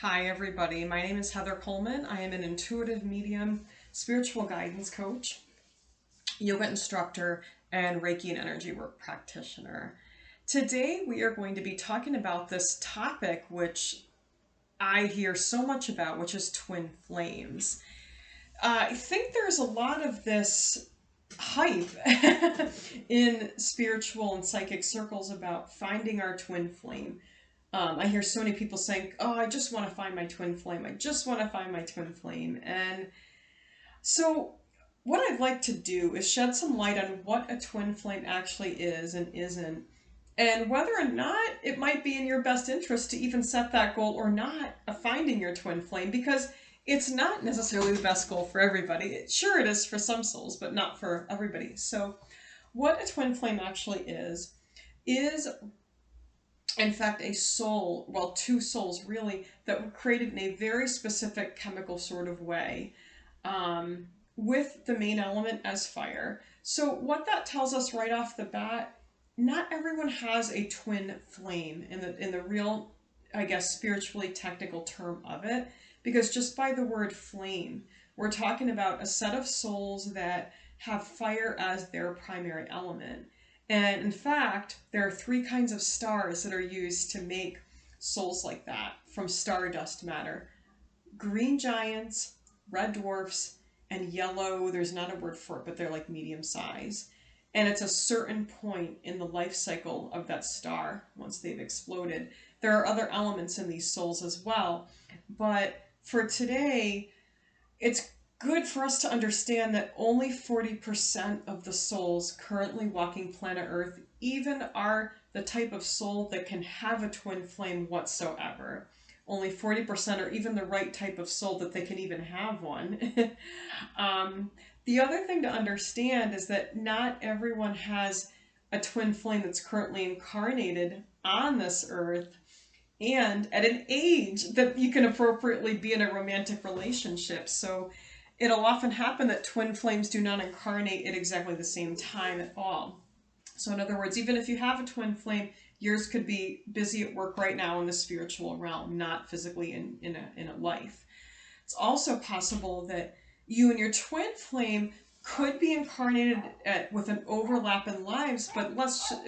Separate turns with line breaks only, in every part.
Hi, everybody. My name is Heather Coleman. I am an intuitive medium, spiritual guidance coach, yoga instructor, and Reiki and energy work practitioner. Today, we are going to be talking about this topic, which I hear so much about, which is twin flames. I think there's a lot of this hype in spiritual and psychic circles about finding our twin flame. I hear so many people saying, "Oh, I just want to find my twin flame. I just want to find my twin flame." And so, what I'd like to do is shed some light on what a twin flame actually is and isn't, and whether or not it might be in your best interest to even set that goal or not of finding your twin flame, because it's not necessarily the best goal for everybody. Sure, it is for some souls, but not for everybody. So, what a twin flame actually is in fact a soul, well, two souls really, that were created in a very specific chemical sort of way, um, with the main element as fire. So what that tells us right off the bat, not everyone has a twin flame in the real, I guess, spiritually technical term of it, because just by the word flame, we're talking about a set of souls that have fire as their primary element. And in fact, there are three kinds of stars that are used to make souls like that from stardust matter: green giants, red dwarfs, and yellow. There's not a word for it, but they're like medium size. And it's a certain point in the life cycle of that star once they've exploded. There are other elements in these souls as well. But for today, it's good for us to understand that only 40% of the souls currently walking planet Earth even are the type of soul that can have a twin flame whatsoever. Only 40% are even the right type of soul that they can even have one. The other thing to understand is that not everyone has a twin flame that's currently incarnated on this earth and at an age that you can appropriately be in a romantic relationship. So it'll often happen that twin flames do not incarnate at exactly the same time at all. So, in other words, even if you have a twin flame, yours could be busy at work right now in the spiritual realm, not physically in a life. It's also possible that you and your twin flame could be incarnated with an overlap in lives, but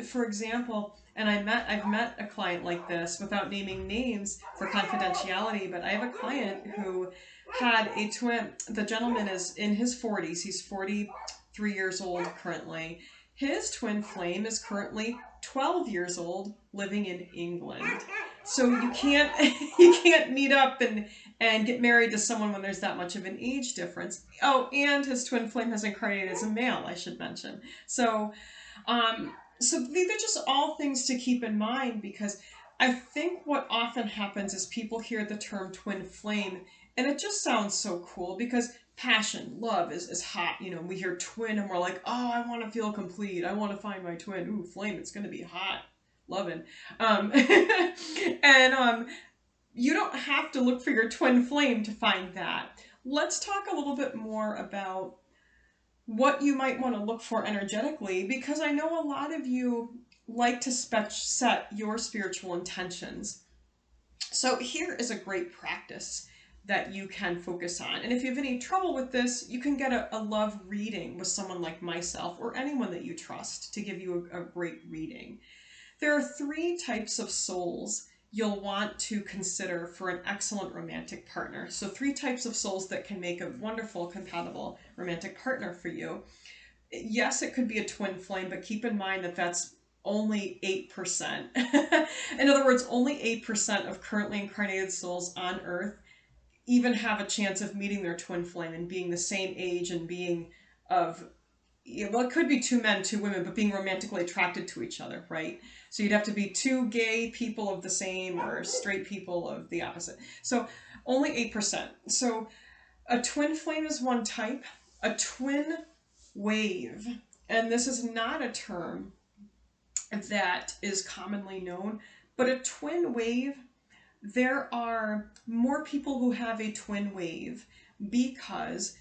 for example, and I've met a client like this without naming names for confidentiality, but I have a client who had a twin. The gentleman is in his 40s. He's 43 years old currently. His twin flame is currently 12 years old, living in England. So you can't you can't meet up and get married to someone when there's that much of an age difference. Oh, and his twin flame has incarnated as a male, I should mention. So these are just all things to keep in mind, because I think what often happens is people hear the term twin flame and it just sounds so cool, because passion, love is hot. We hear twin and we're like, oh, I want to feel complete. I want to find my twin. Ooh, flame, it's going to be hot. Loving. And you don't have to look for your twin flame to find that. Let's talk a little bit more about what you might want to look for energetically, because I know a lot of you like to set your spiritual intentions. So here is a great practice that you can focus on. And if you have any trouble with this, you can get a love reading with someone like myself or anyone that you trust to give you a great reading. There are three types of souls you'll want to consider for an excellent romantic partner. So three types of souls that can make a wonderful, compatible romantic partner for you. Yes, it could be a twin flame, but keep in mind that that's only 8%. In other words, only 8% of currently incarnated souls on Earth even have a chance of meeting their twin flame and being the same age and being of, well, it could be two men, two women, but being romantically attracted to each other, right? So you'd have to be two gay people of the same or straight people of the opposite. So only 8%. So a twin flame is one type. A twin wave, and this is not a term that is commonly known, but a twin wave, there are more people who have a twin wave, because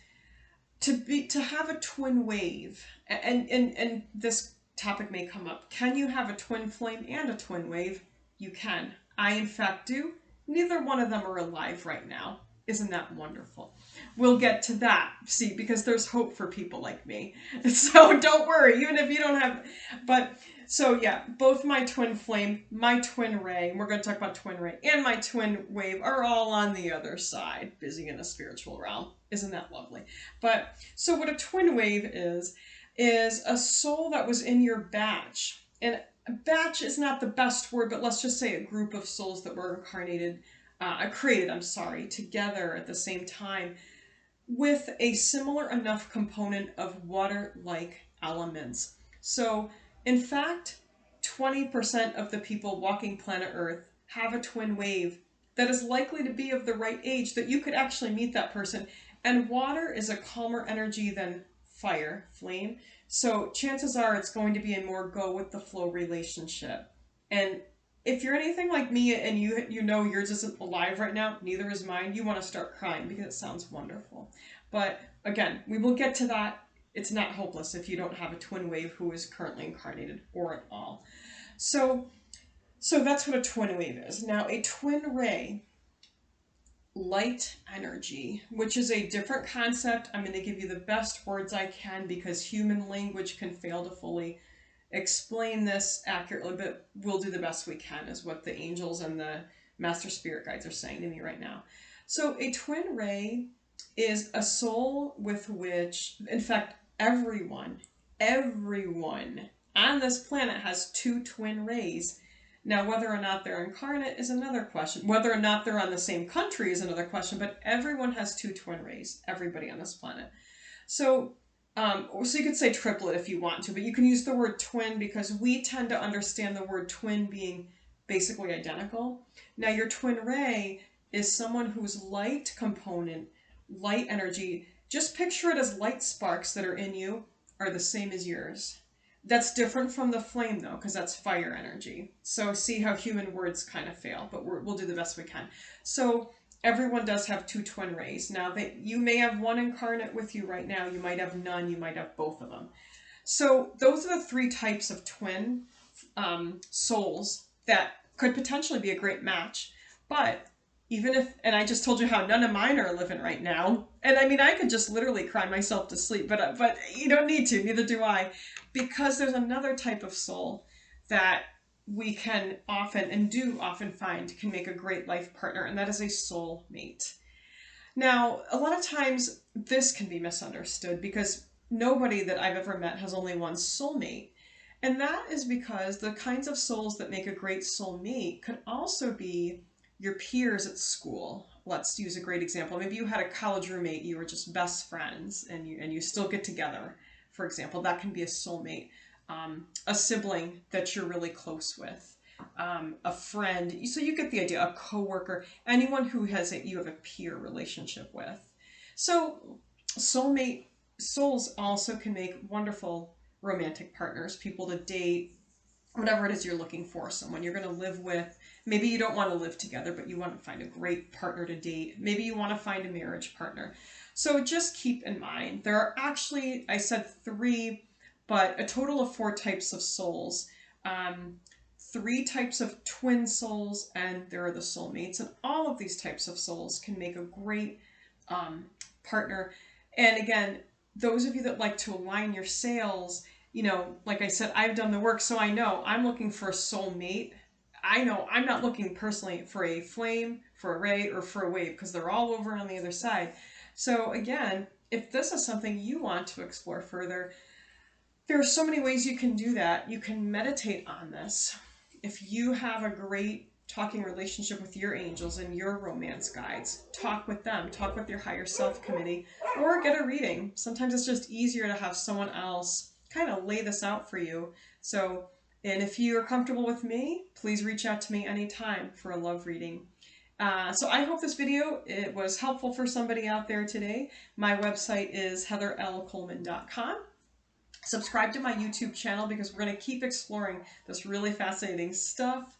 to have a twin wave, and this topic may come up, can you have a twin flame and a twin wave? You can. I in fact do. neither one of them are alive right now. Isn't that wonderful? We'll get to that, see, because there's hope for people like me. So don't worry, even if you don't have, but so yeah, both my twin flame, my twin ray, we're going to talk about twin ray, and my twin wave are all on the other side, busy in the spiritual realm. Isn't that lovely? But so what a twin wave is a soul that was in your batch. And batch is not the best word, but let's just say a group of souls that were created, together at the same time with a similar enough component of water-like elements. So, in fact, 20% of the people walking planet Earth have a twin wave that is likely to be of the right age that you could actually meet that person. And water is a calmer energy than fire, flame. So chances are it's going to be a more go with the flow relationship. And if you're anything like me and you know yours isn't alive right now, neither is mine, you want to start crying because it sounds wonderful. But again, we will get to that. It's not hopeless if you don't have a twin wave who is currently incarnated or at all. So that's what a twin wave is. Now, a twin ray, light energy, which is a different concept. I'm going to give you the best words I can because human language can fail to fully explain this accurately, but we'll do the best we can, is what the angels and the master spirit guides are saying to me right now. So a twin ray is a soul with which, in fact, everyone on this planet has two twin rays. Now, whether or not they're incarnate is another question. Whether or not they're on the same country is another question, but everyone has two twin rays, everybody on this planet. So you could say triplet if you want to, but you can use the word twin because we tend to understand the word twin being basically identical. Now, your twin ray is someone whose light component, light energy, just picture it as light sparks that are in you are the same as yours. That's different from the flame, though, because that's fire energy. So see how human words kind of fail, but we'll do the best we can. So everyone does have two twin rays. Now, you may have one incarnate with you right now. You might have none. You might have both of them. So those are the three types of twin souls that could potentially be a great match. But even if, and I just told you how none of mine are living right now. And I mean, I could just literally cry myself to sleep, but you don't need to, neither do I. Because there's another type of soul that we can often, and do often find, can make a great life partner, and that is a soul mate. Now, a lot of times this can be misunderstood because nobody that I've ever met has only one soulmate. And that is because the kinds of souls that make a great soulmate could also be your peers at school. Let's use a great example. Maybe you had a college roommate, you were just best friends, and you still get together. For example, that can be a soulmate. A sibling that you're really close with, a friend. So you get the idea. A coworker, anyone who you have a peer relationship with. So soulmate souls also can make wonderful romantic partners, people to date, whatever it is you're looking for, someone you're going to live with. Maybe you don't want to live together, but you want to find a great partner to date. Maybe you want to find a marriage partner. So just keep in mind, there are actually, I said 3, but a total of 4 types of souls. 3 types of twin souls, and there are the soulmates. And all of these types of souls can make a great partner. And again, those of you that like to align your sails, like I said, I've done the work, so I know I'm looking for a soulmate. I know I'm not looking personally for a flame, for a ray, or for a wave, because they're all over on the other side. So again, if this is something you want to explore further, there are so many ways you can do that. You can meditate on this. If you have a great talking relationship with your angels and your romance guides, talk with them, talk with your higher self committee, or get a reading. Sometimes it's just easier to have someone else kind of lay this out for you. So, and if you are comfortable with me, please reach out to me anytime for a love reading. So I hope this video, it was helpful for somebody out there today. My website is heatherlcoleman.com. Subscribe to my YouTube channel because we're going to keep exploring this really fascinating stuff.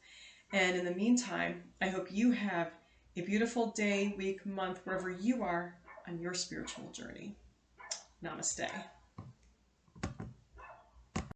And in the meantime, I hope you have a beautiful day, week, month, wherever you are on your spiritual journey. Namaste.